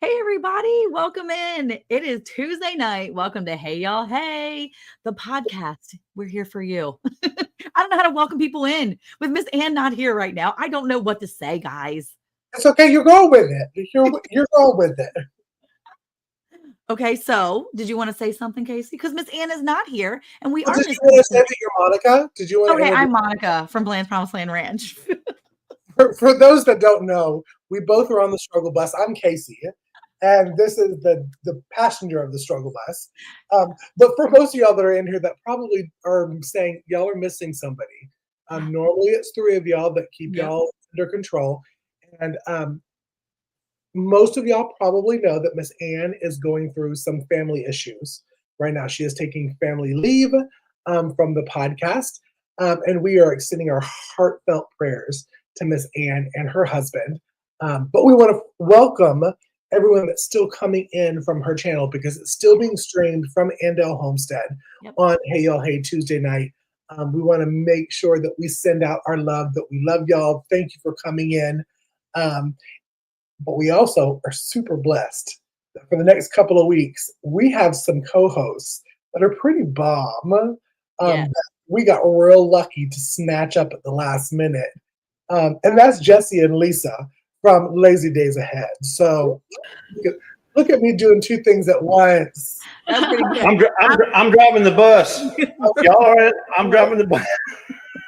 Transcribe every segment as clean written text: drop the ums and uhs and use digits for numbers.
Hey, everybody. Welcome in. It is Tuesday night. Welcome to Hey, Y'all. Hey, the podcast. We're here for you. I don't know how to welcome people in with Miss Ann not here right now. I don't know what to say, guys. It's okay. You're going with it. You're going with it. Okay, so did you want to say something, Casey? Because Miss Ann is not here, and we are Did missing. you want to say that you're Monica? Did you want to? Okay, I'm Monica from Bland's Promised Land Ranch. For those that don't know, we both are on the struggle bus. I'm Casey, and this is the passenger of the struggle bus. But for most of y'all that are in here that probably are saying y'all are missing somebody. Normally it's three of y'all that keep y'all under control, and most of y'all probably know that Miss Ann is going through some family issues right now. She is taking family leave from the podcast, and we are extending our heartfelt prayers to Miss Ann and her husband. But we want to welcome everyone that's still coming in from her channel because it's still being streamed from Andell Homestead on Hey Y'all Hey Tuesday night. We want to make sure that we send out our love, that we love y'all. Thank you for coming in. But we also are super blessed that for the next couple of weeks, we have some co-hosts that are pretty bomb. We got real lucky to snatch up at the last minute. And that's Jesse and Lisa from Lazy Days Ahead. So look at me doing two things at once. That's pretty good. I'm driving the bus. Y'all all right? I'm driving the bus.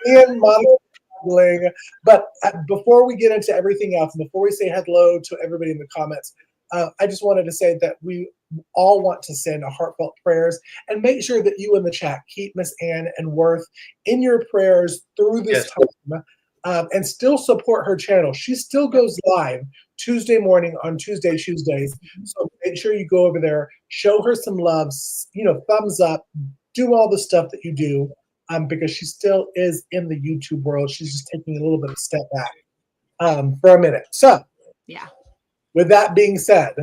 Ian, Monica, but before we get into everything else, and before we say hello to everybody in the comments, I just wanted to say that we all want to send a heartfelt prayers and make sure that you in the chat keep Miss Ann and Worth in your prayers through this time, and still support her channel. She still goes live Tuesday morning on Tuesdays. So make sure you go over there, show her some love, thumbs up, do all the stuff that you do. Because she still is in the YouTube world. She's just taking a little bit of a step back for a minute. So, with that being said,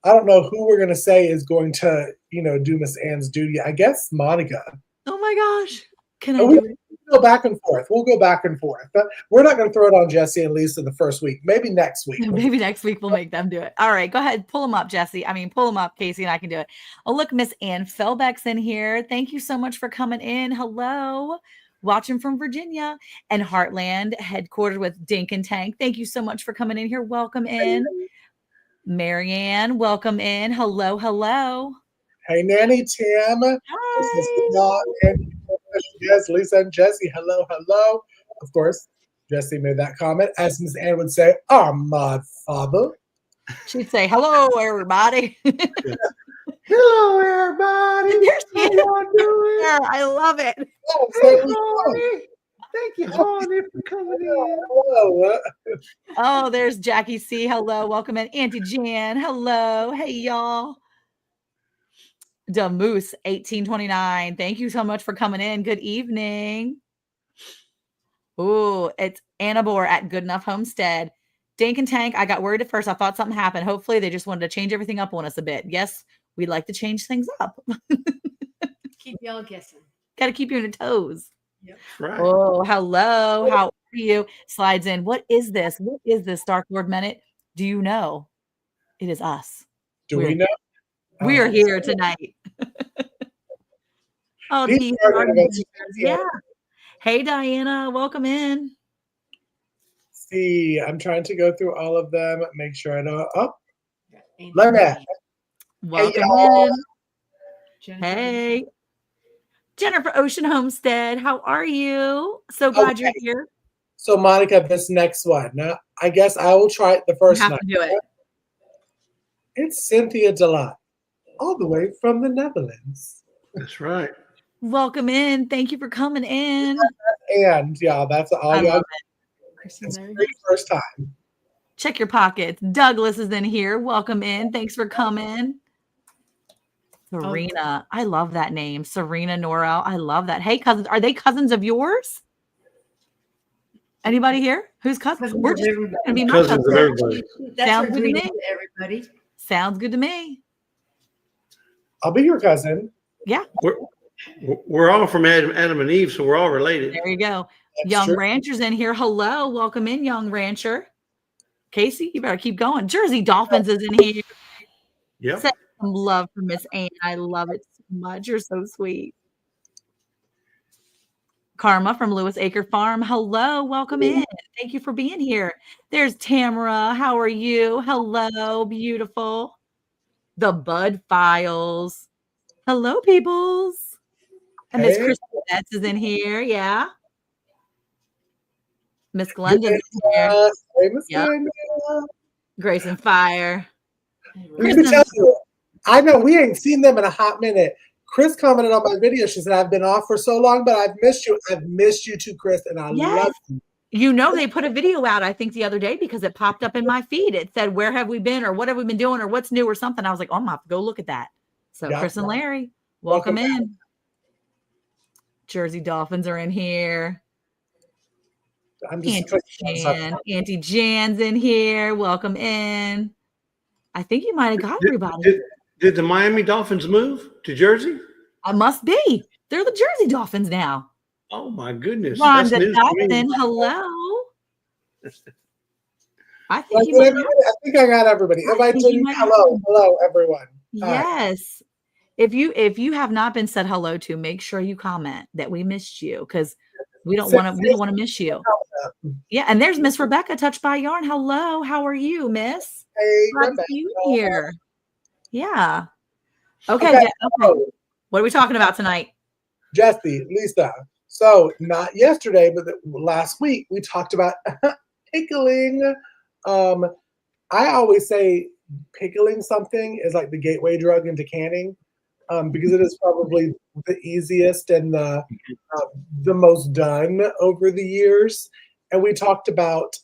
I don't know who we're going to say is going to, do Miss Ann's duty. I guess Monica. Oh my gosh. Can I do it? Go back and forth. We'll go back and forth. But we're not going to throw it on Jesse and Lisa the first week. Maybe next week. Maybe next week we'll make them do it. All right, go ahead. Pull them up, Jesse. Pull them up, Casey, and I can do it. Oh, look, Miss Ann Felbeck's in here. Thank you so much for coming in. Hello. Watching from Virginia and Heartland, headquartered with Dink and Tank. Thank you so much for coming in here. Welcome in. Marianne, welcome in. Hello. Hey, Nanny Tim. Hi. Yes, Lisa and Jesse. Hello. Of course, Jesse made that comment. As Miss Ann would say, my father. She'd say, hello, everybody. Hello, everybody. How y'all doing? Yeah, I love it. Thank you, honey, for coming in. Hello. Oh, there's Jackie C. Hello. Welcome in. Auntie Jan. Hello. Hey, y'all. Moose 1829. Thank you so much for coming in. Good evening. Oh, it's Annabor at Good Enough Homestead. Dink and Tank, I got worried at first. I thought something happened. Hopefully they just wanted to change everything up on us a bit. Yes, we like to change things up. Keep y'all guessing. Got to keep you on your toes. Yep. Right. Oh, hello. How are you? Slides in. What is this? What is this Dark Lord Minute? Do you know? It is us. Do we know? We are here tonight. Oh, yeah. Hey, Diana, welcome in. See, I'm trying to go through all of them, make sure I know. Oh, Lynette. Welcome in. Hey. Jennifer Ocean Homestead, how are you? So glad you're here. So, Monica, this next one. Now, I guess I will try it the first night. You have to do it. It's Cynthia Delat, all the way from the Netherlands. That's right. Welcome in. Thank you for coming in. And that's all y'all. It's the first time. Check your pockets. Douglas is in here. Welcome in. Thanks for coming. Serena. I love that name. Serena Norrell. I love that. Hey, cousins. Are they cousins of yours? Anybody here? Who's cousins? We're just going to be my cousins of everybody. Sounds good to me. Everybody. Sounds good to me. I'll be your cousin. Yeah. We're all from Adam and Eve, so we're all related. There you go. That's Young true. Rancher's in here. Hello. Welcome in, Young Rancher. Casey, you better keep going. Jersey Dolphins is in here. Yep. Send some love for Miss Ann. I love it so much. You're so sweet. Karma from Lewis Acre Farm. Hello, welcome in. Thank you for being here. There's Tamara. How are you? Hello, beautiful. The Bud Files. Hello, peoples. And Miss Hey, Kristen Betts is in here. Yeah. Miss Glenda's in here. hey, Miss Yep. Glenda. Grace and Fire. Let me tell you, I know we ain't seen them in a hot minute. Chris commented on my video. She said, I've been off for so long, but I've missed you. I've missed you too, Chris, and I Yes. love you. You know, they put a video out, I think, the other day because it popped up in my feed. It said, where have we been or what have we been doing or what's new or something. I was like, oh, I'm going to have to go look at that. So, Yeah, Chris and yeah. Larry, welcome Welcome in. Jersey Dolphins are in here. I'm just Auntie Jan's in here. Welcome in. I think you might have got everybody. Did the Miami Dolphins move to Jersey? I must be. They're the Jersey Dolphins now. Oh my goodness. Rhonda That's news to me. Dodson, hello. I I think you might think I got everybody. If I think you didn't, might have hello, everyone. Hi. Yes. If you have not been said hello to, make sure you comment that we missed you because we don't want to miss you. Yeah, and there's Miss Rebecca, Touched by Yarn. Hello, how are you, Miss? Hey, Glad to Rebecca. see you here. Yeah. Okay. Okay. Okay. What are we talking about tonight? Jesse, Lisa. So not yesterday, but last week we talked about pickling. I always say pickling something is like the gateway drug into canning, because it is probably the easiest and the most done over the years. And we talked about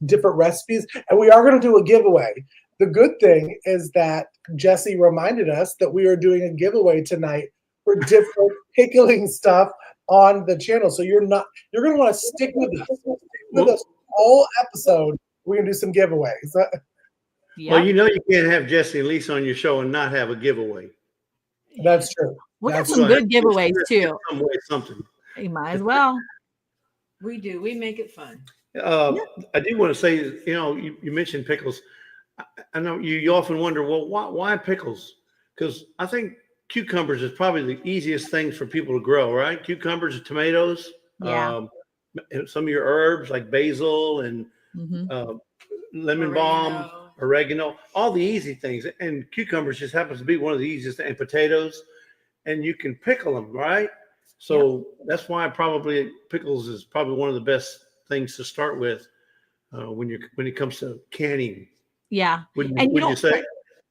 different recipes, and we are going to do a giveaway. The good thing is that Jesse reminded us that we are doing a giveaway tonight for different pickling stuff on the channel. So you're going to want to stick with us. Stick with us all episode. We're going to do some giveaways. Yep. Well, you know you can't have Jesse and Lisa on your show and not have a giveaway. That's true. We got some good giveaways too. Some way, something. You might as well. We do. We make it fun. I do want to say, you mentioned pickles. I know you often wonder, well, why pickles? Because I think cucumbers is probably the easiest things for people to grow, right? Cucumbers, tomatoes, Yeah. Some of your herbs like basil and lemon balm, oregano, all the easy things. And cucumbers just happens to be one of the easiest, and potatoes, and you can pickle them, right? So that's why probably pickles is probably one of the best things to start with when it comes to canning. Yeah. Would you say?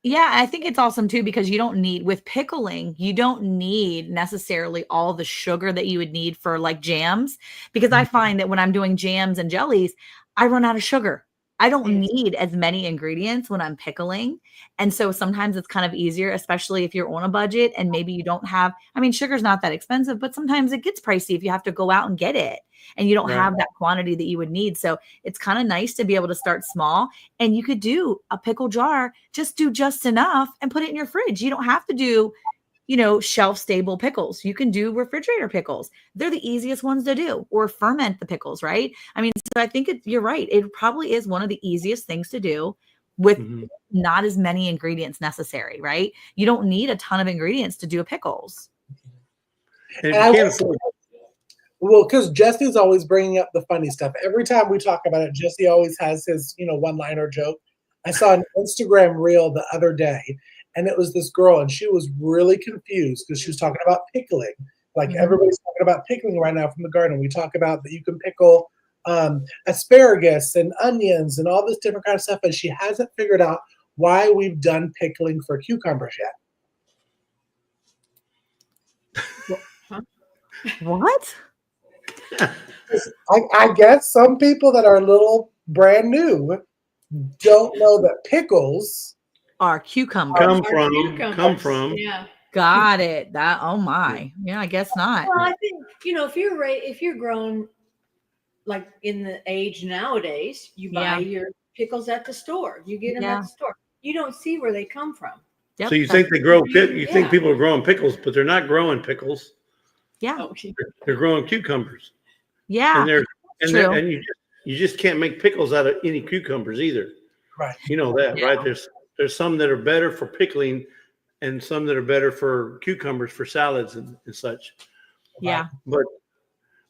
Yeah, I think it's awesome too because with pickling, you don't need necessarily all the sugar that you would need for like jams. Because I find that when I'm doing jams and jellies, I run out of sugar. I don't need as many ingredients when I'm pickling. And so sometimes it's kind of easier, especially if you're on a budget and maybe you don't have, sugar's not that expensive, but sometimes it gets pricey if you have to go out and get it and you don't have that quantity that you would need. So it's kind of nice to be able to start small, and you could do a pickle jar, just do just enough and put it in your fridge. You don't have to do, shelf stable pickles. You can do refrigerator pickles. They're the easiest ones to do, or ferment the pickles, right? So I think you're right. It probably is one of the easiest things to do with not as many ingredients necessary, right? You don't need a ton of ingredients to do a pickles. And if you can't afford well, because Jesse's always bringing up the funny stuff. Every time we talk about it, Jesse always has his, one-liner joke. I saw an Instagram reel the other day, and it was this girl, and she was really confused because she was talking about pickling. Like everybody's talking about pickling right now from the garden. We talk about that you can pickle asparagus and onions and all this different kind of stuff, and she hasn't figured out why we've done pickling for cucumbers yet. What? I guess some people that are a little brand new don't know that pickles are cucumbers. Come from. Yeah. Got it. Oh my. Yeah, I guess not. Well, I think, if you're grown like in the age nowadays, you buy your pickles at the store. You get them at the store. You don't see where they come from. Yep. So you think think people are growing pickles, but they're not growing pickles. Yeah. They're growing cucumbers. Yeah. And you just can't make pickles out of any cucumbers either. Right. You know that, right? There's some that are better for pickling, and some that are better for cucumbers for salads and such. Yeah. But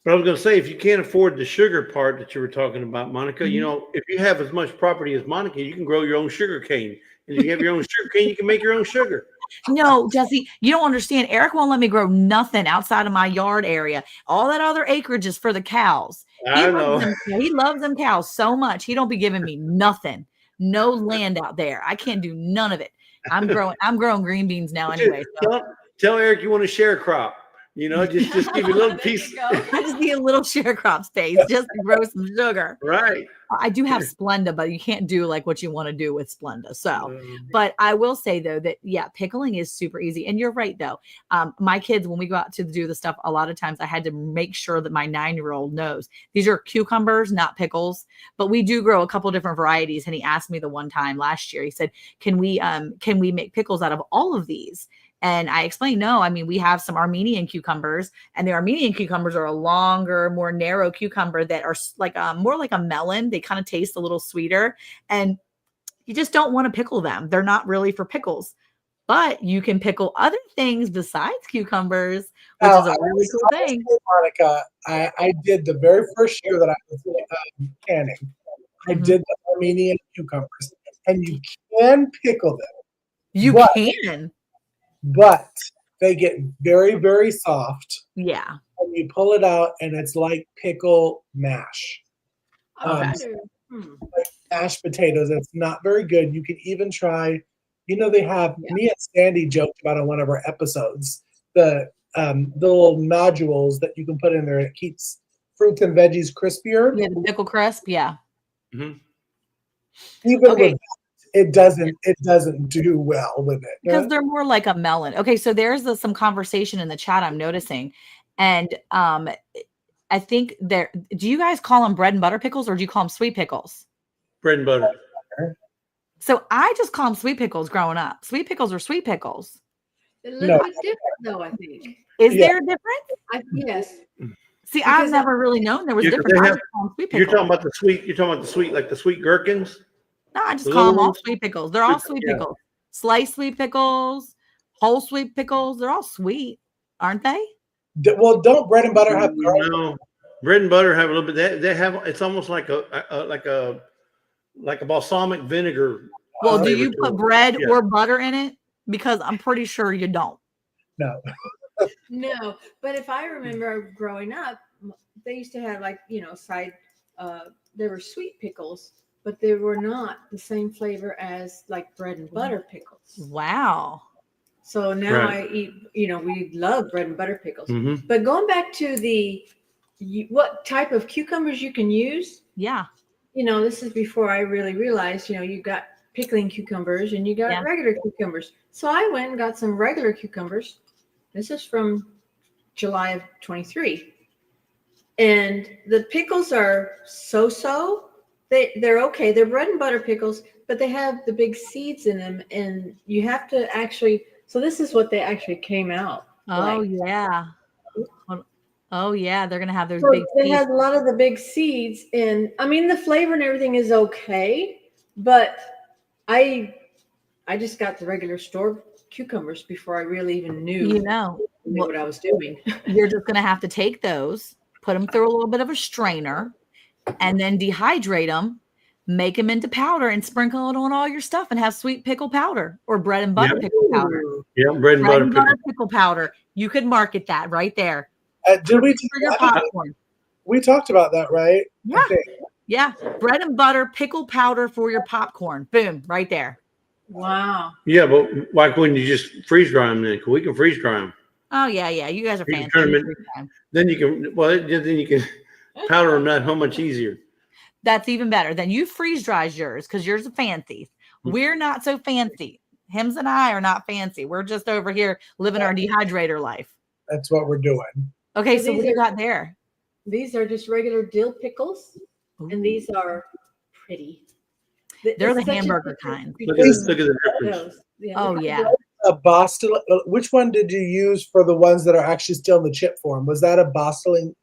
I was going to say, if you can't afford the sugar part that you were talking about, Monica, Mm-hmm. you know, if you have as much property as Monica, you can grow your own sugar cane. And if you have your own sugar cane, you can make your own sugar. No, Jesse, you don't understand. Eric won't let me grow nothing outside of my yard area. All that other acreage is for the cows. I know. He loves them cows so much. He don't be giving me nothing. No land out there. I can't do none of it. I'm growing green beans now anyway. So. Tell Eric you want to share a crop. You know, just give you a little piece. I just need a little sharecrop space just to grow some sugar. Right. I do have Splenda, but you can't do like what you want to do with Splenda. So, but I will say though that pickling is super easy. And you're right though. My kids, when we go out to do the stuff, a lot of times I had to make sure that my 9-year-old knows these are cucumbers, not pickles. But we do grow a couple different varieties. And he asked me the one time last year, he said, "Can we make pickles out of all of these?" And I explained, no, I mean, we have some Armenian cucumbers, and the Armenian cucumbers are a longer, more narrow cucumber that are like more like a melon. They kind of taste a little sweeter, and you just don't want to pickle them. They're not really for pickles, but you can pickle other things besides cucumbers, which is a really cool thing. Monica, I did the very first year that I was canning. I did the Armenian cucumbers, and you can pickle them. You can. But they get very, very soft. Yeah. And you pull it out, and it's like pickle mash. Like mashed potatoes. It's not very good. You can even try, you know, they have, me and Sandy joked about on one of our episodes, the little nodules that you can put in there. It keeps fruits and veggies crispier. Yeah, the pickle crisp. Yeah. Even with that, it doesn't do well with it because they're more like a melon. Okay, so there's some conversation in the chat I'm noticing, and I think do you guys call them bread and butter pickles or do you call them sweet pickles? Bread and butter. So I just call them sweet pickles growing up. Sweet pickles are sweet pickles. A little bit different though, I think. Is there a difference? Yes. See, I've never really known there was difference. You're talking about the sweet, like the sweet gherkins. No, I just call them all sweet pickles. They're all sweet pickles. Sliced sweet pickles, whole sweet pickles. They're all sweet, aren't they? Well, don't bread and butter have garlic? No, bread and butter have a little bit. They have. It's almost like a balsamic vinegar. Well, do you put bread or butter in it? Because I'm pretty sure you don't. No. No, but if I remember growing up, they used to have there were sweet pickles. But they were not the same flavor as like bread and butter pickles. Wow. So now I eat, we love bread and butter pickles. But going back to what type of cucumbers you can use. Yeah. This is before I really realized, you got pickling cucumbers and you got regular cucumbers. So I went and got some regular cucumbers. This is from July of 23. And the pickles are so-so. They're okay. They're bread and butter pickles, but they have the big seeds in them, and you have to actually. So this is what they actually came out. Oh yeah. Oh yeah, they're gonna have those big. They seeds. have a lot of the big seeds, and I mean the flavor and everything is okay, but I just got the regular store cucumbers before I really even knew. What I was doing. You're just gonna have to take those, put them through a little bit of a strainer, and then dehydrate them, make them into powder, and sprinkle it on all your stuff, and have sweet pickle powder or bread and butter pickle powder. Yeah, bread and butter pickle powder. You could market that right there. Did we for your popcorn? We talked about that, right? Yeah. Yeah. Bread and butter pickle powder for your popcorn. Boom, right there. Wow. Yeah, but why couldn't you just freeze dry them then? We can freeze dry them. Oh yeah. You guys are fancy. Then you can powder them that how much easier. That's even better. Then you freeze dries yours because yours are fancy. We're not so fancy. Hims and I are not fancy. We're just over here living our dehydrator life. That's what we're doing. Okay, so what do you got there? These are just regular dill pickles, and these are pretty. They're the hamburger kind. Look at the difference. Oh yeah. A Boston. Which one did you use for the ones that are actually still in the chip form? Was that a Boston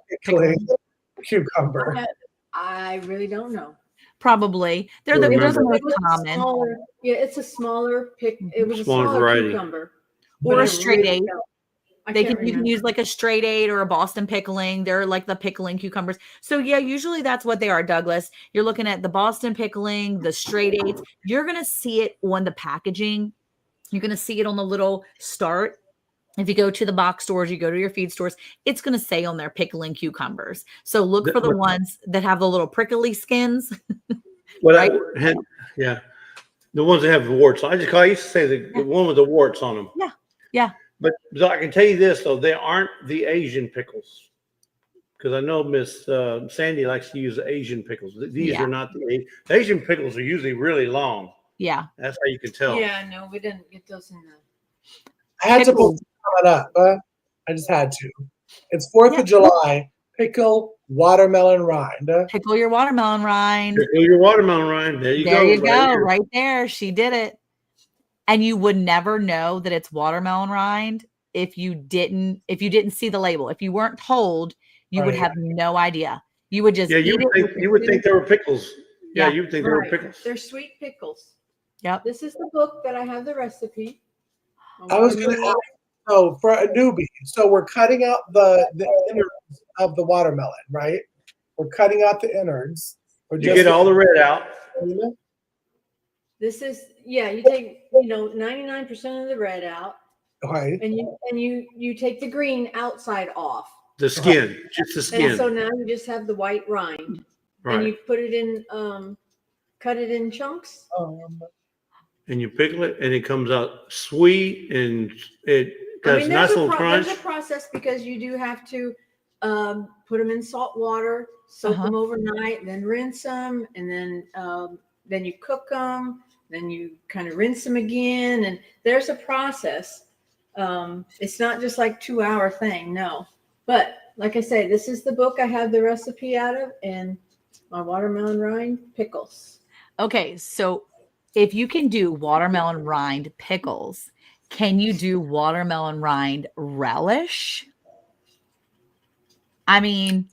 pickling cucumber? I really don't know. Probably. They're You'll the remember. most It was a common. smaller, yeah, it's a smaller pick. It was a Smaller smaller variety. cucumber. Or but a I straight really eight. felt- I You can't can remember. use like a straight eight or a Boston pickling. They're like the pickling cucumbers. So yeah, usually that's what they are, Douglas. You're looking at the Boston pickling, the straight eights. You're gonna see it on the packaging. You're gonna see it on the little start. If you go to the box stores, you go to your feed stores, it's going to say on there pickling cucumbers. So look for the ones that have the little prickly skins. Right? Yeah. The ones that have warts. I used to say the one with the warts on them. Yeah. Yeah. But so I can tell you this, though, they aren't the Asian pickles. Because I know Miss Sandy likes to use the Asian pickles. These are not the Asian pickles are usually really long. Yeah. That's how you can tell. Yeah, no, we didn't get those in the. I had to pull it up. I just had to. It's 4th of July. Pickle watermelon rind. Pickle your watermelon rind. Pickle your watermelon rind. There you go. There you go. Right there. She did it. And you would never know that it's watermelon rind if you didn't see the label. If you weren't told, you would have no idea. You would just you would think they were pickles. Yeah, you would think they were pickles. They're sweet pickles. Yep. This is the book that I have the recipe. I was going to ask, so for a newbie, so we're cutting out the innards of the watermelon, right? We're cutting out the innards. You get all the red out. This is, you take 99% of the red out. Right. And you take the green outside off. The skin, just the skin. And so now you just have the white rind. Right. And you put it in, cut it in chunks. And you pickle it, and it comes out sweet, and it got a nice little crunch. There's a process because you do have to put them in salt water, soak them overnight, then rinse them, and then you cook them, then you kind of rinse them again, and there's a process. It's not just like 2-hour thing, no. But like I say, this is the book I have the recipe out of, and my watermelon rind pickles. Okay, so if you can do watermelon rind pickles, can you do watermelon rind relish? I mean,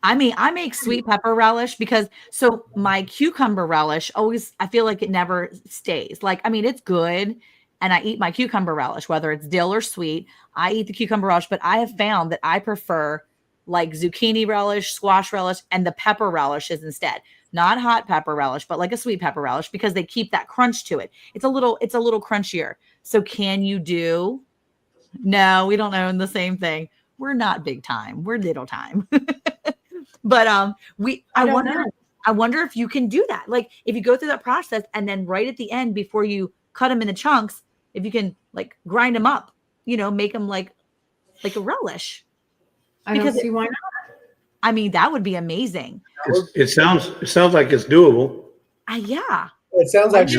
I make sweet pepper relish because so my cucumber relish always, I feel like it never stays. Like, I mean, it's good. And I eat my cucumber relish, whether it's dill or sweet. I eat the cucumber relish, but I have found that I prefer like zucchini relish, squash relish, and the pepper relishes instead. Not hot pepper relish, but like a sweet pepper relish because they keep that crunch to it. It's a little crunchier. So can you do? No, we don't own the same thing. We're not big time. We're little time. But I wonder if you can do that. Like if you go through that process and then right at the end before you cut them into chunks, if you can like grind them up, make them like a relish. I don't see why not. I mean, that would be amazing. It sounds like it's doable. Yeah. It sounds like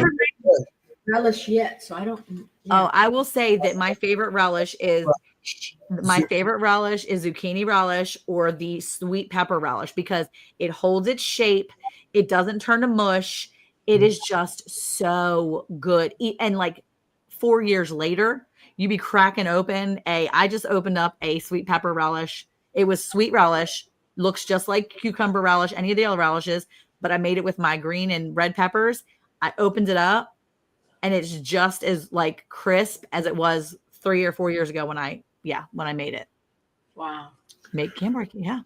relish yet, so I don't. Oh, I will say that my favorite relish is zucchini relish or the sweet pepper relish because it holds its shape. It doesn't turn to mush. It is just so good. And like 4 years later, you be cracking open I just opened up a sweet pepper relish. It was sweet relish, looks just like cucumber relish, any of the other relishes, but I made it with my green and red peppers. I opened it up and it's just as like crisp as it was 3 or 4 years ago when I made it. Wow. Make Cambric, yeah.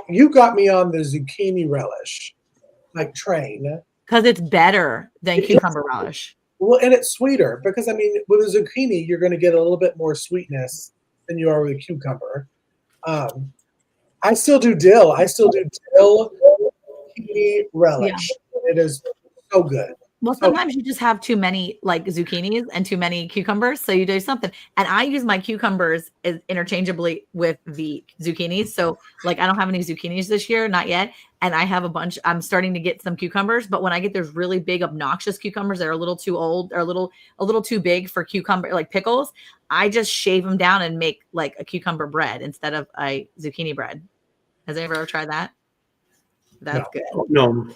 You got me on the zucchini relish, like train. Because it's better than cucumber relish. Well, and it's sweeter because, I mean, with a zucchini, you're going to get a little bit more sweetness than you are with a cucumber. I still do dill. Zucchini relish. Yeah. It is so good. Well, sometimes you just have too many like zucchinis and too many cucumbers. So you do something. And I use my cucumbers interchangeably with the zucchinis. So like I don't have any zucchinis this year, not yet. And I have a bunch. I'm starting to get some cucumbers. But when I get those really big, obnoxious cucumbers that are a little too old or a little too big for cucumber, like pickles, I just shave them down and make like a cucumber bread instead of a zucchini bread. Has anyone ever tried that? That's good. No.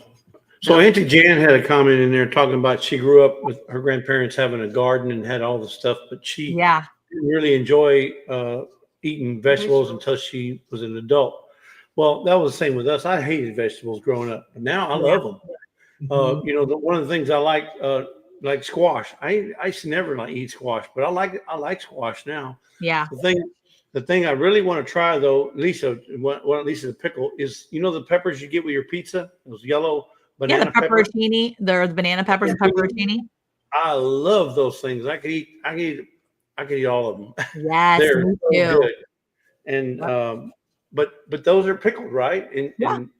So Auntie Jan had a comment in there talking about she grew up with her grandparents having a garden and had all the stuff, but she didn't really enjoy eating vegetables until she was an adult. Well, that was the same with us. I hated vegetables growing up, but now I love them. Mhm. One of the things I like squash. I used to never like eat squash, but I like squash now. Yeah. The thing I really want to try though, Lisa, well, at least the pickle is, the peppers you get with your pizza, those yellow Yeah, the banana peppers. pepperoncini, the banana peppers and pepperoncini. I love those things. I could eat all of them. Yes, They're me so too. good. And Yep. but those are pickled, right? Yeah. And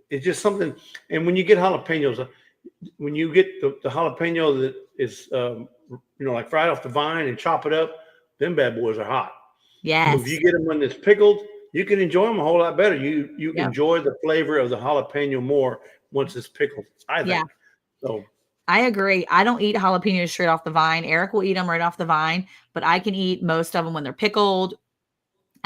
it's just something. And when you get jalapenos, when you get the jalapeno that is like fried off the vine and chop it up, them bad boys are hot. But if Yes. you get them when it's pickled, you can enjoy them a whole lot better. You Yep. enjoy the flavor of the jalapeno more once it's pickled, I think. Yeah. So I agree. I don't eat jalapenos straight off the vine. Eric will eat them right off the vine, but I can eat most of them when they're pickled.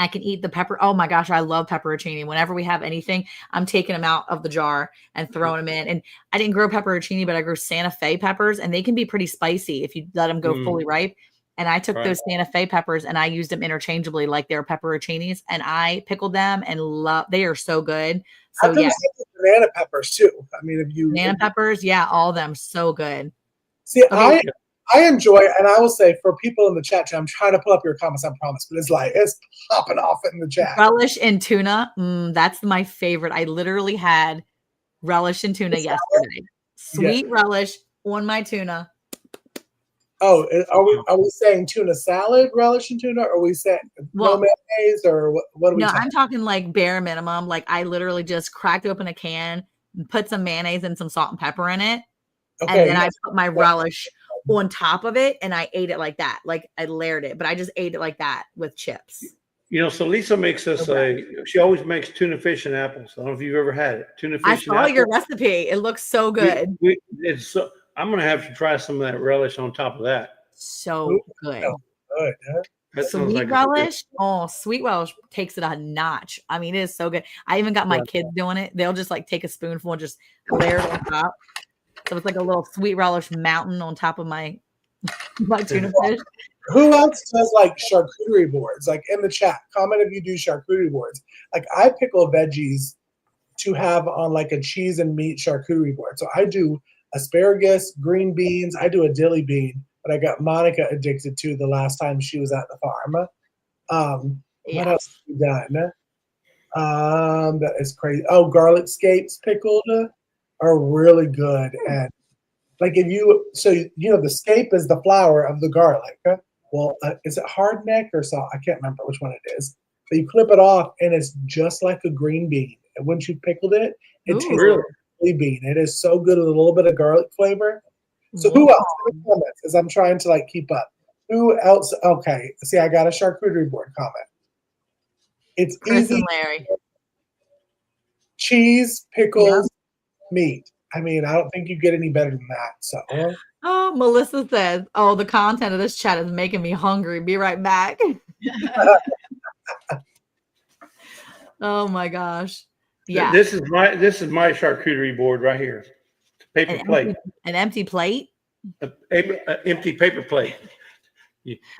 I can eat the pepper. Oh my gosh, I love pepperoncini. Whenever we have anything, I'm taking them out of the jar and throwing them in. And I didn't grow pepperoncini, but I grew Santa Fe peppers, and they can be pretty spicy if you let them go fully ripe. And I took right. those Santa Fe peppers and I used them interchangeably like they're pepperoncinis, and I pickled them and they are so good. So I've done yeah, the same with banana peppers too. I mean, banana peppers, yeah, all of them so good. see, Okay. I enjoy it, and I will say for people in the chat, I'm trying to pull up your comments, I promise, but it's popping off in the chat. Relish and tuna. That's my favorite. I literally had relish and tuna yesterday. Sweet relish on my tuna. Oh, are we saying tuna salad, relish and tuna? Or are we saying no mayonnaise, or what are we talking? I'm talking like bare minimum. Like I literally just cracked open a can, put some mayonnaise and some salt and pepper in it. Okay, and then I put my relish on top of it, and I ate it like that. Like I layered it, but I just ate it like that with chips. So Lisa makes us she always makes tuna fish and apples. I don't know if you've ever had it. Tuna fish I and saw apples. your recipe. It looks so good. I'm going to have to try some of that relish on top of that. So good. Good, huh? That sounds Sweet like relish. Oh, sweet relish takes it a notch. I mean, it is so good. I even got my kids doing it. They'll just like take a spoonful and just layer it on top. So it's like a little sweet relish mountain on top of my tuna fish. Who else does like charcuterie boards? Like in the chat, comment if you do charcuterie boards. Like I pickle veggies to have on like a cheese and meat charcuterie board. So I do asparagus, green beans. I do a dilly bean, but I got Monica addicted to the last time she was at the farm. What else have we done? That is crazy. Oh, garlic scapes pickled are really good. And like the scape is the flour of the garlic. Well, is it hard neck or salt? I can't remember which one it is. But you clip it off, and it's just like a green bean. And once you pickled it, it tastes like a green bean. It is so good with a little bit of garlic flavor. So who else in the comments? As I'm trying to like keep up. Who else? Okay, see, I got a charcuterie board comment. It's Chris easy. and Larry. Cheese, pickles, meat. I mean, I don't think you get any better than that. So. Oh, Melissa says, "Oh, the content of this chat is making me hungry. Be right back." Oh my gosh! Yeah, this is my charcuterie board right here. Paper plate. An empty plate. An empty paper plate.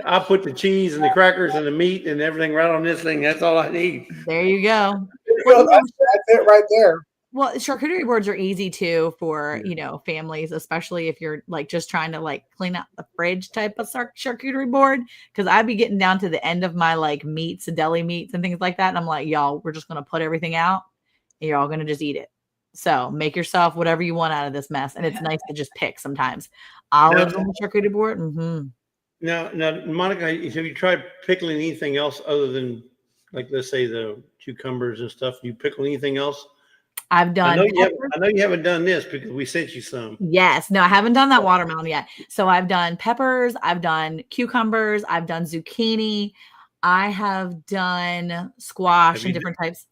I put the cheese and the crackers and the meat and everything right on this thing. That's all I need. There you go. That's it right there. Well, charcuterie boards are easy too for, families, especially if you're like just trying to like clean out the fridge type of charcuterie board. Cause I'd be getting down to the end of my like meats, deli meats and things like that. And I'm like, y'all, we're just going to put everything out and you're all going to just eat it. So make yourself whatever you want out of this mess. And it's nice to just pick sometimes. Olives on the charcuterie board. Mm-hmm. Now, Monica, have you tried pickling anything else other than like, let's say the cucumbers and stuff? You pickle anything else? I've done. I know you haven't done this because we sent you some. Yes. No, I haven't done that watermelon yet. So I've done peppers. I've done cucumbers. I've done zucchini. I have done squash and different types.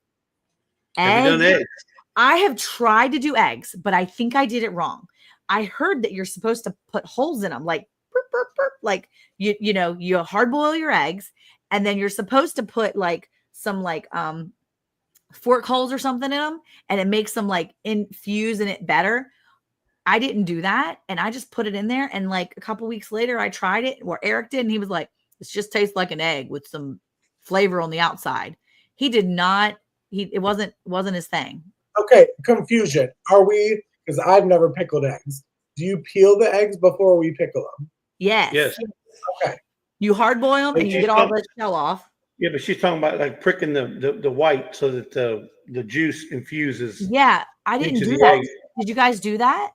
Have you done eggs? I have tried to do eggs, but I think I did it wrong. I heard that you're supposed to put holes in them, like burp, burp, burp, like you hard boil your eggs, and then you're supposed to put like some like fork holes or something in them, and it makes them like infuse in it better. I didn't do that, and I just put it in there, and like a couple weeks later I tried it, or Eric did, and he was like, "It just tastes like an egg with some flavor on the outside." He did not it wasn't his thing. Okay, confusion. Are we? Because I've never pickled eggs. Do you peel the eggs before we pickle them? Yes. Yes. Okay. You hard boil them But and you she's get all talking- the shell off. Yeah, but she's talking about like pricking the white so that the juice infuses Yeah, I didn't into do the that. egg. Did you guys do that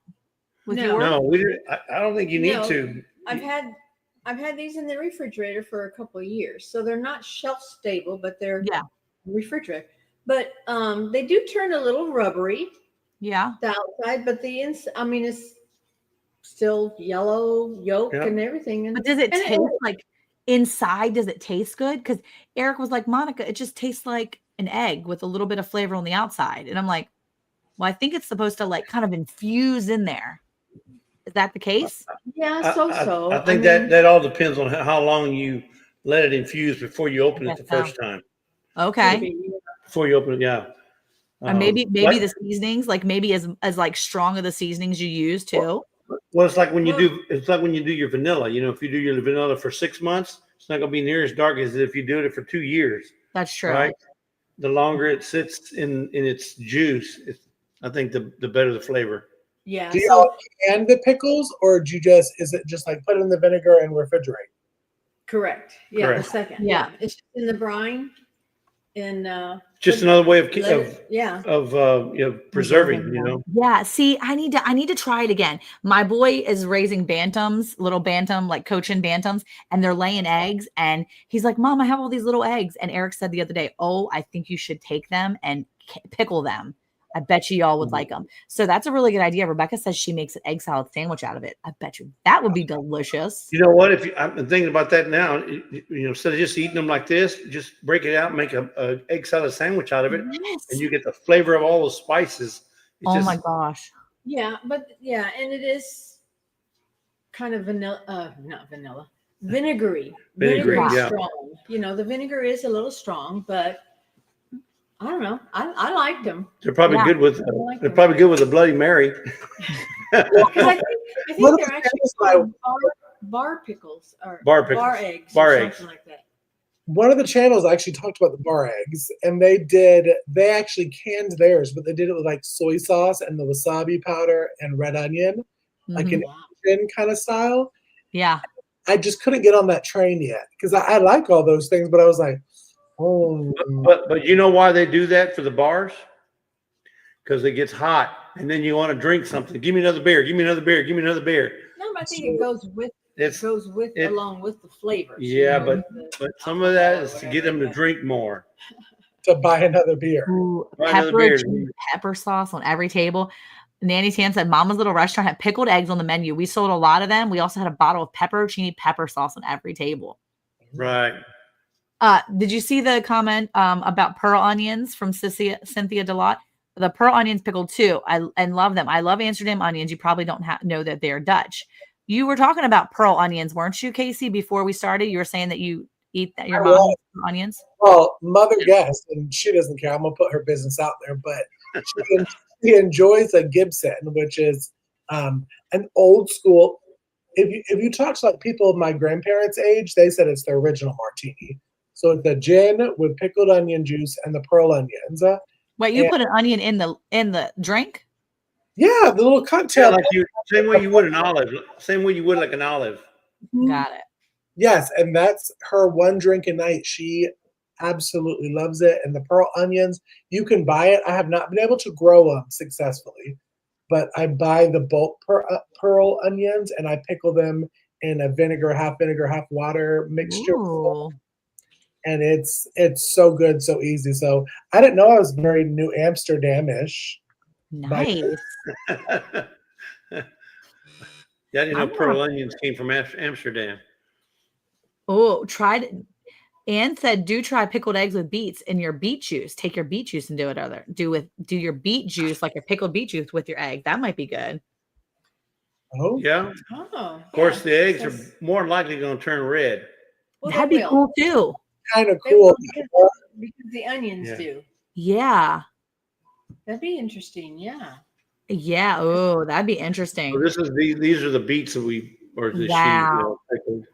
with No. yours? No, we didn't. I don't think you need No. to. I've had these in the refrigerator for a couple of years, so they're not shelf stable, but they're Yeah. refrigerator. But they do turn a little rubbery, Yeah. the outside, but the inside, I mean, it's still yellow yolk Yeah. and everything. And But does it and taste like inside? Does it taste good? Because Eric was like, Monica, it just tastes like an egg with a little bit of flavor on the outside. And I'm like, well, I think it's supposed to like kind of infuse in there. Is that the case? yeah, I think that all depends on how long you let it infuse before you open it the guess so. first time. Okay. Before you open it, yeah. And maybe like- the seasonings, like maybe as like strong of the seasonings you use too. Well, it's like when you do your vanilla. You know, if you do your vanilla for 6 months, it's not going to be near as dark as if you do it for 2 years. That's true. Right. The longer it sits in its juice, I think the better the flavor. Yeah. Do you So all can the pickles, or do you is it just like put in the vinegar and refrigerate? correct. Yeah, Correct. the second. Yeah. It's just in the brine, and Just another way of preserving. You know. Yeah. See, I need to try it again. My boy is raising bantams, little bantam, like Cochin bantams, and they're laying eggs. And he's like, Mom, I have all these little eggs. And Eric said the other day, oh, I think you should take them and pickle them. I bet you y'all would like them. So that's a really good idea. Rebecca says she makes an egg salad sandwich out of it. I bet you that would be delicious. You know what? I'm thinking about that now. You know, instead of just eating them like this, just break it out and make a egg salad sandwich out of it, Yes. and you get the flavor of all the spices. Oh my gosh. yeah, but yeah, and it is kind of vanilla, not vanilla, vinegary. Vinegary, yeah. Strong. You know, the vinegar is a little strong, but I don't know. I liked them. They're probably Yeah. good with. like They're them. probably good with a Bloody Mary. Because I think What they're if actually it's like- called bar pickles or Bar pickles. bar eggs, Bar or eggs. something like that. One of the channels actually talked about the bar eggs, and they actually canned theirs, but they did it with like soy sauce and the wasabi powder and red onion, like Mhm. an Asian kind of style. Yeah. I just couldn't get on that train yet because I like all those things, but I was like, oh, But you know why they do that for the bars? Because it gets hot, and then you want to drink something. Give me another beer. Give me another beer. Give me another beer. No, but I think it goes with It- along with the flavors. Yeah, you know, but with the but some of that is to alcohol get or them to whatever. drink more. to buy another beer. Ooh, Buy another pepper, beer. cheese, pepper sauce on every table. Nanny Tan said Mama's Little Restaurant had pickled eggs on the menu. We sold a lot of them. We also had a bottle of pepperoncini pepper sauce on every table. Right. Did you see the comment about pearl onions from Cynthia Delott? The pearl onions pickled too. I love them. I love Amsterdam onions. You probably don't know that they're Dutch. You were talking about pearl onions, weren't you, Casey? Before we started, you were saying that you eat that your I mom was. eats onions. Well, mother guessed, and she doesn't care. I'm gonna put her business out there, but she enjoys a Gibson, which is an old school. If you talk to like people of my grandparents' age, they said it's the original martini. So it's a gin with pickled onion juice and the pearl onions. Wait, you Yeah. put an onion in the drink? Yeah, the little Yeah, cocktail. like same way you would an olive. Same way you would like an olive. Got it. Yes, and that's her one drink a night. She absolutely loves it. And the pearl onions, you can buy it. I have not been able to grow them successfully, but I buy the bulk pearl onions and I pickle them in a vinegar, half water mixture. Ooh. And it's so good, so easy. So I didn't know I was very New Amsterdamish. Nice. Yeah, I didn't know I'm pearl onions came from Amsterdam. Oh, tried. Anne said, "Do try pickled eggs with beets in your beet juice. Take your beet juice and do it. Do your beet juice like your pickled beet juice with your egg. That might be good." Oh, Yeah. Oh, Of course, yeah. the eggs That's- are more likely going to turn red. well, That'd they be will. cool too. kind of They cool. will because the onions Yeah. do. Yeah. That'd be interesting. Yeah. Yeah. Oh, that'd be So interesting. these are the beets that Wow. pickled.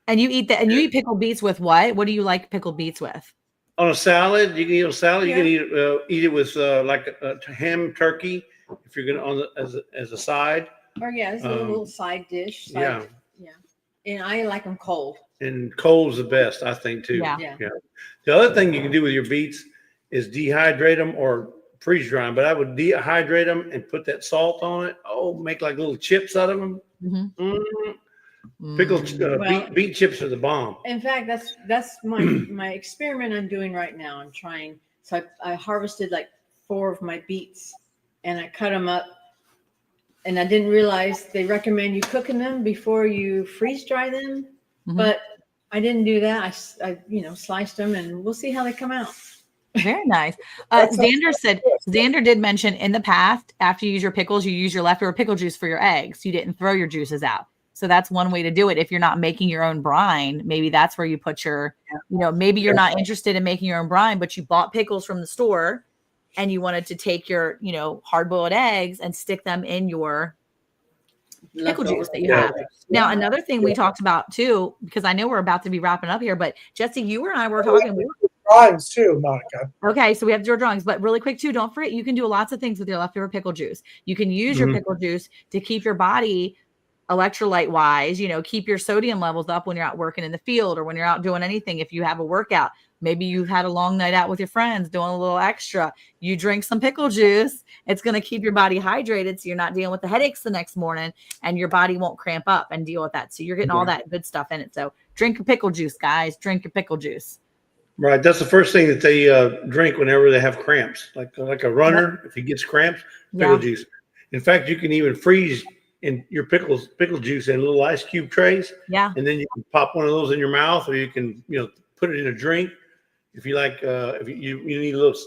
And you eat that, and you eat pickled beets with what? What do you like pickled beets with? On a salad, you can eat a salad. You Yeah. can eat it with like a ham turkey if you're gonna as a side. Or yeah, it's a little side dish. Yeah. Yeah. And I like them cold. And cold's the best, I think, too. Yeah. Yeah. The other thing you can do with your beets is dehydrate them or freeze dry them. But I would dehydrate them and put that salt on it. Oh, make like little chips out of them. Pickled beet chips are the bomb. In fact, that's my experiment I'm doing right now. I'm trying. So I harvested like 4 of my beets, and I cut them up. And I didn't realize they recommend you cooking them before you freeze dry them, but I didn't do that. I sliced them, and we'll see how they come out. Very nice. Xander did mention in the past, after you use your pickles, you use your leftover pickle juice for your eggs. You didn't throw your juices out. So that's one way to do it. If you're not making your own brine, maybe that's where you put your, maybe you're not interested in making your own brine, but you bought pickles from the store and you wanted to take your, hard-boiled eggs and stick them in your pickle juice that you have. Now, another thing we talked about too, because I know we're about to be wrapping up here, but Jesse, you and I were talking. Drawings too, Monica. Okay, so we have to do our drawings, but really quick too, don't forget, you can do lots of things with your leftover pickle juice. You can use your pickle juice to keep your body electrolyte wise, keep your sodium levels up when you're out working in the field or when you're out doing anything. If you have a workout, maybe you've had a long night out with your friends doing a little extra, you drink some pickle juice. It's going to keep your body hydrated, so you're not dealing with the headaches the next morning, and your body won't cramp up and deal with that. So you're getting all that good stuff in it. So drink your pickle juice, guys. Drink your pickle juice. Right, that's the first thing that they drink whenever they have cramps, like a runner. If he gets cramps, pickle juice. In fact, you can even freeze in your pickle juice in little ice cube trays. Yeah. And then you can pop one of those in your mouth, or you can, put it in a drink. If you like, if you need a little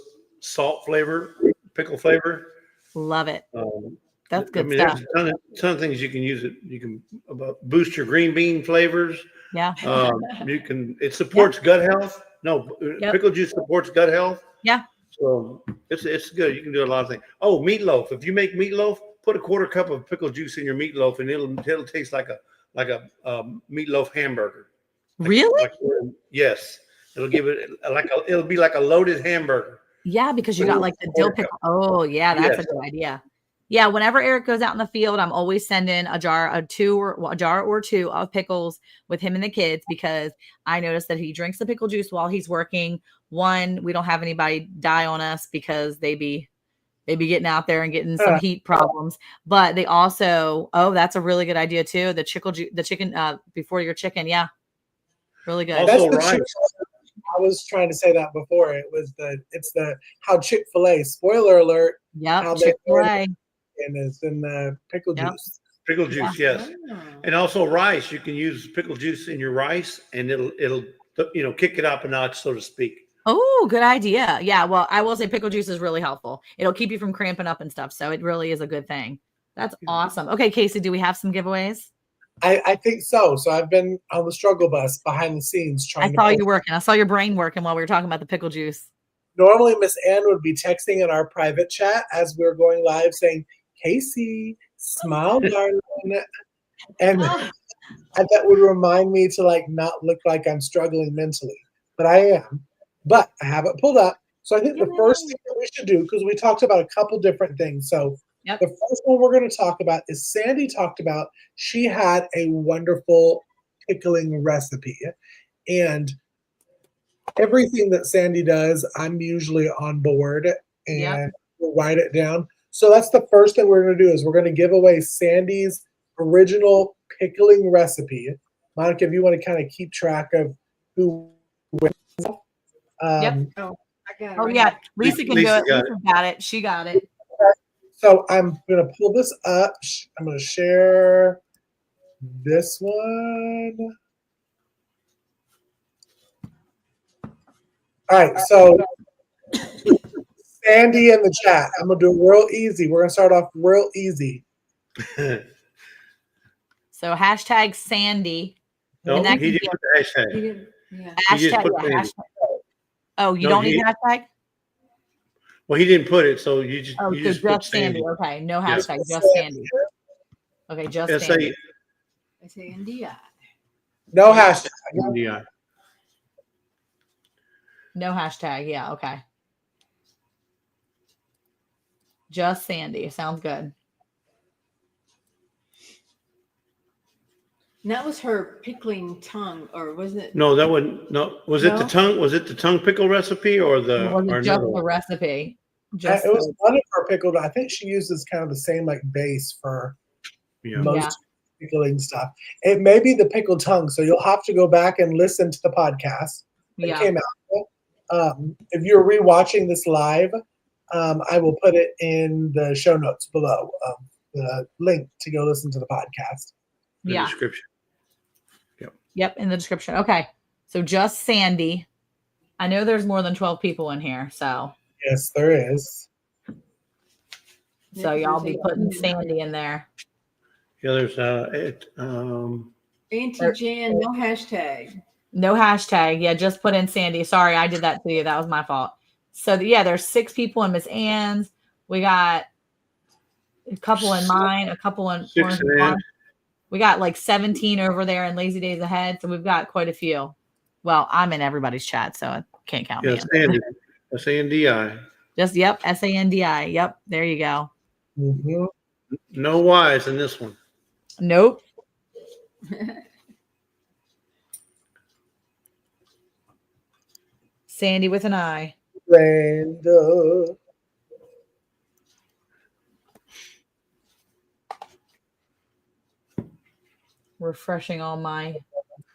salt flavor, pickle flavor. Love it. That's good stuff. There's a ton of things you can use it. You can boost your green bean flavors. Yeah. It supports gut health. No, pickle juice supports gut health. Yeah. So it's good. You can do a lot of things. Oh, meatloaf. If you make meatloaf, put a quarter cup of pickle juice in your meatloaf, and it'll taste like a meatloaf hamburger. Really? Yes. It'll give it it'll be like a loaded hamburger. Yeah, because you got like the dill pickle. Oh, yeah, that's a good idea. Yeah, whenever Eric goes out in the field, I'm always sending a jar or two of pickles with him and the kids, because I noticed that he drinks the pickle juice while he's working. One, we don't have anybody die on us because they be getting out there and getting some heat problems. But they also, that's a really good idea too. The chicken before your chicken, yeah, really good. Also, rice. I was trying to say that before. It's how Chick-fil-A. Spoiler alert. Yeah, Chick-fil-A. And it's in the pickle juice. Pickle juice, yes. And also rice. You can use pickle juice in your rice, and it'll kick it up a notch, so to speak. Oh, good idea. Yeah, well, I will say pickle juice is really helpful. It'll keep you from cramping up and stuff, so it really is a good thing. That's awesome. Okay, Casey, do we have some giveaways? I think so. So I've been on the struggle bus behind the scenes trying. I saw you working. I saw your brain working while we were talking about the pickle juice. Normally, Miss Ann would be texting in our private chat as we were going live, saying, "Casey, smile, darling," and that would remind me to not look like I'm struggling mentally, but I am. But I have it pulled up. So I think the first thing that we should do, because we talked about a couple different things. So the first one we're going to talk about is Sandy talked about. She had a wonderful pickling recipe, and everything that Sandy does, I'm usually on board and we'll write it down. So that's the first thing we're going to do is we're going to give away Sandy's original pickling recipe. Monica, if you want to kind of keep track of who wins. I got it. Oh, yeah. Lisa can do it. Lisa got it. She got it. So I'm going to pull this up. I'm going to share this one. All right. So Sandy in the chat. I'm going to do it real easy. We're going to start off real easy. So hashtag Sandy. No, he didn't put the hashtag. Hashtag. Oh, you don't need hashtag? Well, he didn't put it, so you just. Oh, you so just Sandy. Okay, no hashtag, just Sandy. Okay, just Sandy. S-A-N-D-I. No hashtag. NDI. No hashtag. Yeah. Okay. Just Sandy. Sounds good. And that was her pickling tongue, or wasn't it? No, that wouldn't. No, was it the No? tongue? Was it the tongue pickle recipe or Or the was or it just another the one? recipe? It Just was one of her pickled. I think she uses kind of the same like base for Yeah. most pickling stuff. It may be the pickled tongue, so you'll have to go back and listen to the podcast that yeah. came out. If you're rewatching this live, I will put it in the show notes below. The link to go listen to the podcast. The Yeah. description. Yep. In the description. Okay. So just Sandy. I know there's more than 12 people in here, so Yes, there is. y'all be putting Sandy in there. Yeah, there's Auntie Jan, no hashtag. No hashtag. Yeah, just put in Sandy. Sorry, I did that to you. That was my fault. So yeah, there's 6 people in Miss Ann's. We got a couple in mine, a couple in 6 in Ann. we got like 17 over there in Lazy Days Ahead. So we've got quite a few. Well, I'm in everybody's chat, so I can't count me. Sandy. S-A-N-D-I. Just S-A-N-D-I. Yep, there you go. Mm-hmm. No Y's in this one. Nope. Sandy with an I. Brenda. Refreshing all my.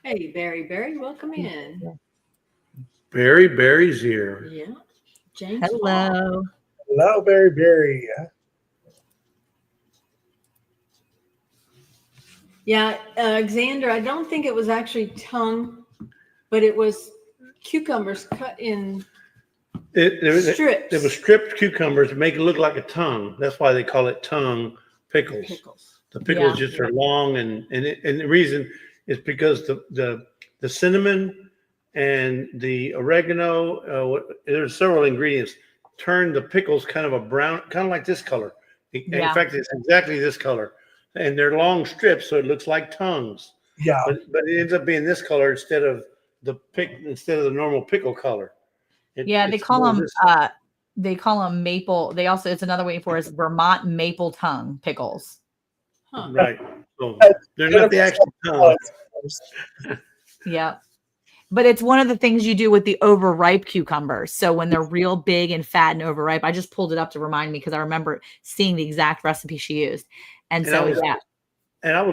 Hey, Barry, welcome in. Barry's here. Yeah. James. Hello. Hello, Barry. Yeah, Alexander, I don't think it was actually tongue, but it was cucumbers cut in strips. It was stripped cucumbers to make it look like a tongue. That's why they call it tongue pickles. The pickles just are long, and the reason is because the cinnamon and the oregano. There's several ingredients turn the pickles kind of a brown, kind of like this color. In fact, it's exactly this color, and they're long strips, so it looks like tongues. Yeah, but it ends up being this color instead of the normal pickle color. They call them maple. They also, it's another way for is Vermont maple tongue pickles. Huh. Right. So they're not the actual tongue. Yeah. But it's one of the things you do with the overripe cucumbers. So when they're real big and fat and overripe, I just pulled it up to remind me because I remember seeing the exact recipe she used. And I was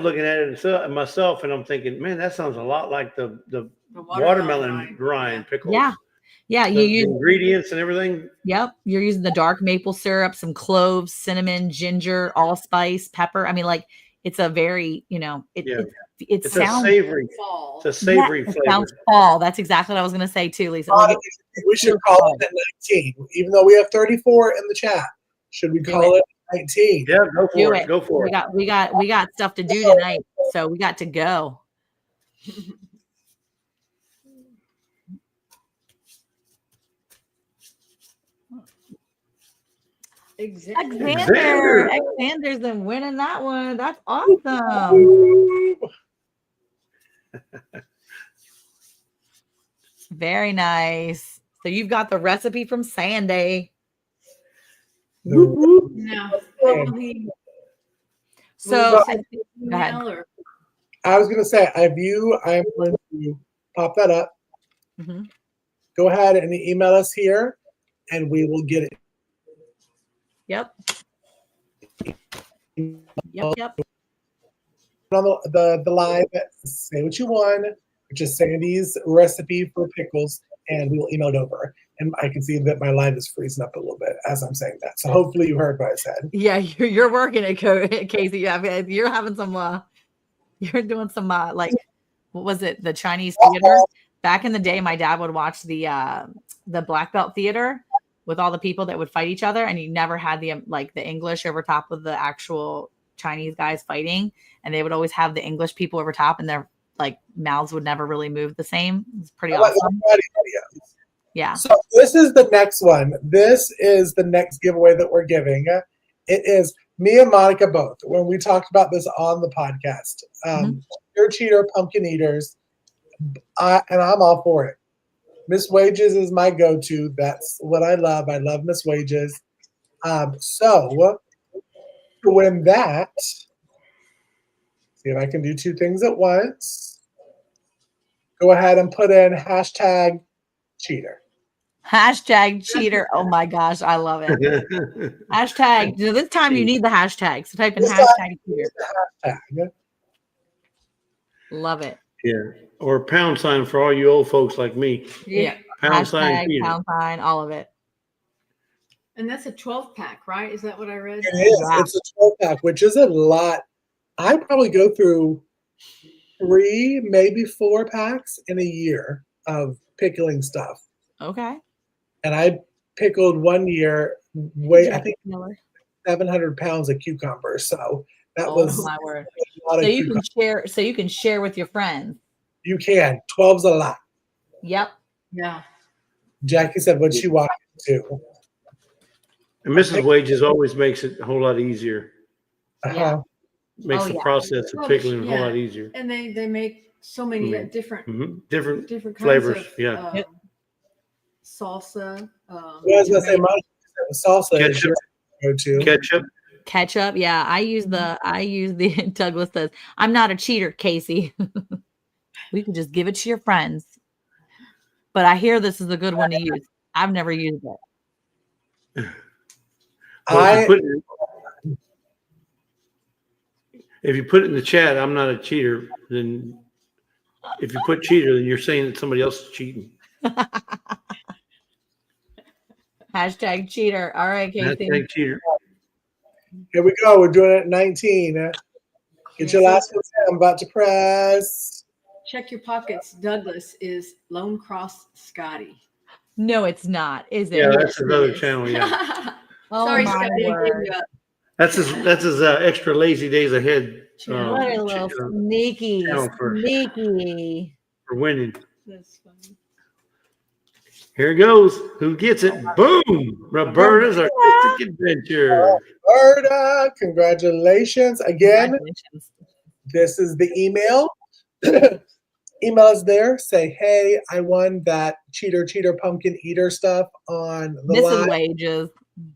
looking at it myself, and I'm thinking, man, that sounds a lot like the watermelon rind pickles. Yeah. Yeah. You use ingredients and everything. Yep. You're using the dark maple syrup, some cloves, cinnamon, ginger, allspice, pepper. I mean, like it's a very, it sounds savory. Fall. It's a savory it flavor. Sounds fall. That's exactly what I was going to say too, Lisa. We should call it 19, even though we have 34 in the chat. Should we call it 19? Yeah, go for it. We got stuff to do tonight, so we got to go. Alexander's been winning that one. That's awesome. Very nice. So you've got the recipe from Sandy. No. So I was going to say, I'm going to pop that up. Mm-hmm. Go ahead and email us here, and we will get it. Yep. On the live, say what you want, which is Sandy's recipe for pickles, and we will email it over. And I can see that my live is freezing up a little bit as I'm saying that. So hopefully you heard what I said. Yeah, you're working it, Casey. You're having some. You're doing some like, what was it? The Chinese theater. Back in the day, my dad would watch the Black Belt Theater with all the people that would fight each other, and you never had the English over top of the actual Chinese guys fighting, and they would always have the English people over top, and their mouths would never really move the same. It's pretty awesome. Yeah. So this is the next one. This is the next giveaway that we're giving. It is me and Monica both. When we talked about this on the podcast, Cheer Cheater Pumpkin Eaters, and I'm all for it. Miss Wages is my go-to. That's what I love. I love Miss Wages. So to win that, see if I can do two things at once. Go ahead and put in hashtag cheater. Hashtag cheater. Oh my gosh, I love it. Hashtag. This time you need the hashtag. So type in hashtag cheater. Hashtag. Love it. Yeah. Or pound sign for all you old folks like me. Yeah. Pound sign Hashtag, cheater. pound sign, all of it. And that's a 12-pack, right? Is that what I read? It is. Yeah. It's a 12-pack, which is a lot. I probably go through 3, maybe 4 packs in a year of pickling stuff. Okay. And I pickled one year, I think 700 pounds of cucumbers. So that was my word. a lot So of you cucumbers. can share. So you can share with your friends. You can. 12's a lot. Yep. Yeah. Jackie said what she wanted to. And Mrs. Wages always makes it a whole lot easier. Uh-huh. Makes Oh, the yeah. process of pickling a whole lot Yeah. easier. And they make so many different Different kinds flavors. of Yeah. salsa. Yeah, I was gonna say my salsa is Ketchup. your go-to. Ketchup. Ketchup. Yeah. I use the Douglas says, I'm not a cheater, Casey. We can just give it to your friends. But I hear this is a good one to use. I've never used it. Well, if you put it in the chat, I'm not a cheater, then if you put cheater, then you're saying that somebody else is cheating. Hashtag cheater. All right, Casey. Hashtag cheater. Here we go. We're doing it at 19. Get your last one. I'm about to press. Check your pockets. Douglas is Lone Cross Scotty. No, it's not, is it? Yeah, that's another channel. Yeah. Oh, Sorry, my Scotty. I gave word. you up. That's his extra lazy days ahead. What a little sneaky, channel for winning. That's funny. Here goes. Who gets it? Boom! Roberta's Artistic Adventure. Roberta, congratulations. Again, this is the email. Email is there. Say, hey, I won that cheater pumpkin eater stuff on the Mrs. live. Wages.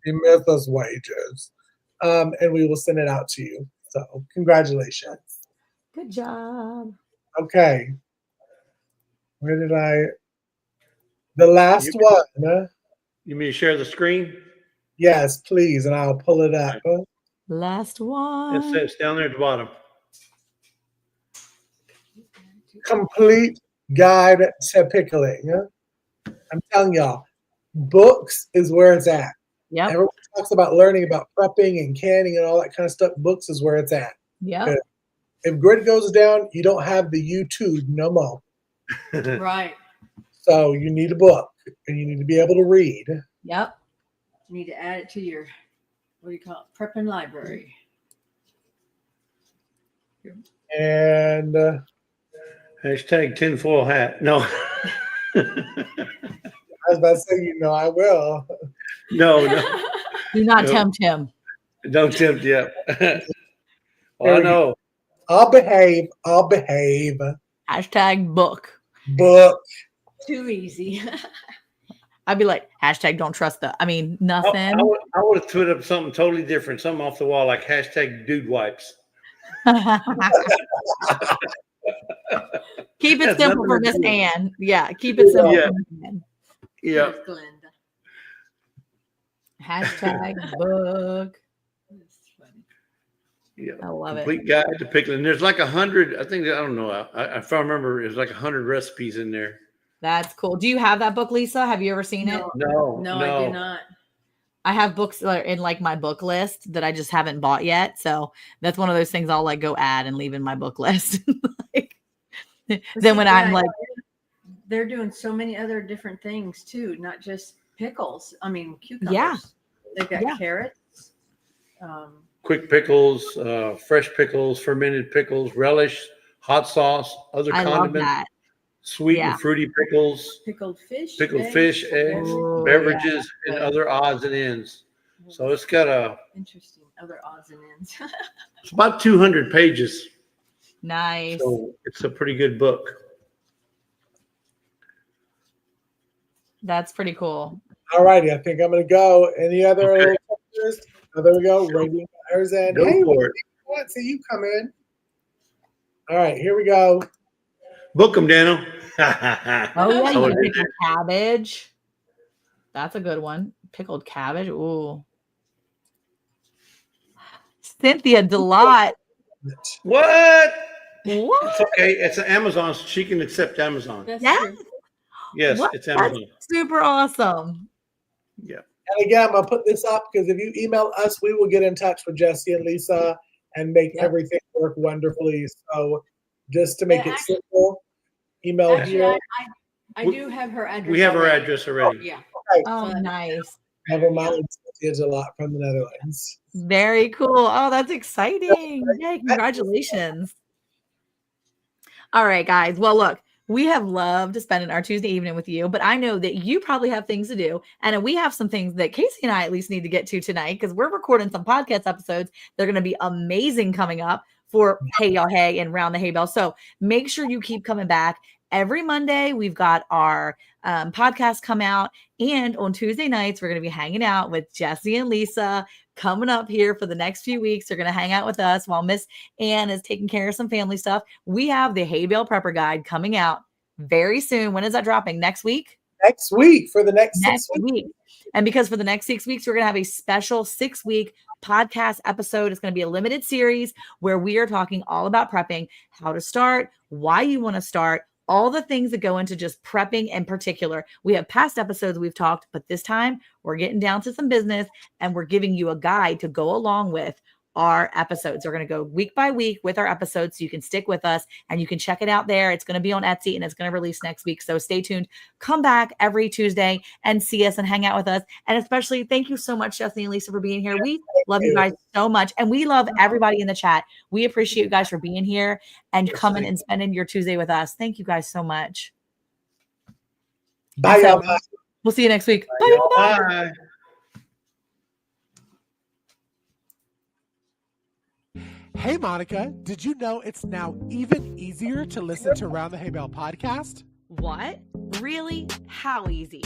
Mrs. Wages. And we will send it out to you. So congratulations. Good job. Okay. Where did the last one. You mean to share the screen? Yes, please, and I'll pull it up. Last one. It's down there at the bottom. Complete guide to pickling. I'm telling y'all, books is where it's at. Yep. Everyone talks about learning about prepping and canning and all that kind of stuff. Books is where it's at. Yep. If grid goes down, you don't have the YouTube no more. Right. So you need a book and you need to be able to read. Yep. You need to add it to your, what do you call it, prepping library. And Hashtag tinfoil hat. No. I was about to say, I will. No. Do not tempt him. Don't tempt yet. Well, I know. I'll behave. Hashtag book. Book. Too easy. I'd be like, hashtag don't trust the. I mean, nothing. I would have put up something totally different, something off the wall, like hashtag dude wipes. Keep it simple for Miss Ann. Yeah, keep it simple for Miss Ann. Yeah. Hashtag book. Yeah. I love it. Complete guide to pickling. There's like 100. I think I don't know. If I remember, there's like 100 recipes in there. That's cool. Do you have that book, Lisa? Have you ever seen it? No, I do not. I have books in like my book list that I just haven't bought yet. So that's one of those things I'll like go add and leave in my book list. Then when I'm like, they're doing so many other different things too, not just pickles. I mean, cucumbers. Yeah. They've got carrots. Quick pickles, fresh pickles, fermented pickles, relish, hot sauce, other I love condiments, that. sweet and fruity pickles, pickled fish, eggs, Oh, beverages, and other odds and ends. So it's got interesting other odds and ends. it's about 200 pages. Nice. So it's a pretty good book. That's pretty cool. All righty, I think I'm going to go. Any other little pictures? Oh, there we go. Radiant Fires and Go hey, for it. I want to see you come in. All right, here we go. Book them, Daniel. Oh yeah, I you would can do pickle cabbage. That's a good one. Pickled cabbage. Ooh. Cynthia Delot. What? What? It's okay. It's an Amazon. She can accept Amazon. That's Yes? true. Yes, What? it's Amazon. That's super awesome. Yeah. And again, I'm going to put this up because if you email us, we will get in touch with Jesse and Lisa and make everything work wonderfully. So just to make it simple, email here. I do have her address. We have her already. address already. Yeah. Okay. Oh, nice. Never mind. It's a lot from the Netherlands. Very cool. Oh, that's exciting. Yay, congratulations. All right, guys. Well, look, we have loved spending our Tuesday evening with you, but I know that you probably have things to do. And we have some things that Casey and I at least need to get to tonight because we're recording some podcast episodes. They're going to be amazing coming up for Hey Y'all Hey and Round the Hay Bale. So make sure you keep coming back. Every Monday, we've got our podcast come out. And on Tuesday nights, we're going to be hanging out with Jesse and Lisa coming up here for the next few weeks. They're going to hang out with us while Miss Ann is taking care of some family stuff. We have the Hay Bale Prepper Guide coming out very soon. When is that dropping? Next week? Next week for the next 6 weeks. Week. And because for the next 6 weeks, we're going to have a special 6-week podcast episode. It's going to be a limited series where we are talking all about prepping, how to start, why you want to start, all the things that go into just prepping in particular. We have past episodes we've talked, but this time we're getting down to some business and we're giving you a guide to go along with our episodes. We're going to go week by week with our episodes so you can stick with us and you can check it out there. It's going to be on Etsy and it's going to release next week. So stay tuned. Come back every Tuesday and see us and hang out with us. And especially thank you so much, Jesse and Lisa, for being here. We love you guys so much. And we love everybody in the chat. We appreciate you guys for being here and coming and spending your Tuesday with us. Thank you guys so much. Bye, y'all. We'll see you next week. Bye. Bye. Hey, Monica, did you know it's now even easier to listen to Round the Hay Bale podcast? What? Really? How easy?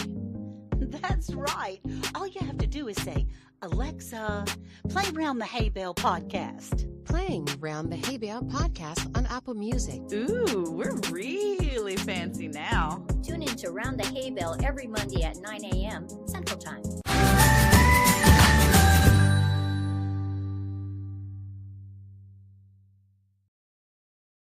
That's right. All you have to do is say, Alexa, play Round the Hay Bale podcast. Playing Round the Hay Bale podcast on Apple Music. Ooh, we're really fancy now. Tune in to Round the Hay Bale every Monday at 9 a.m. Central Time.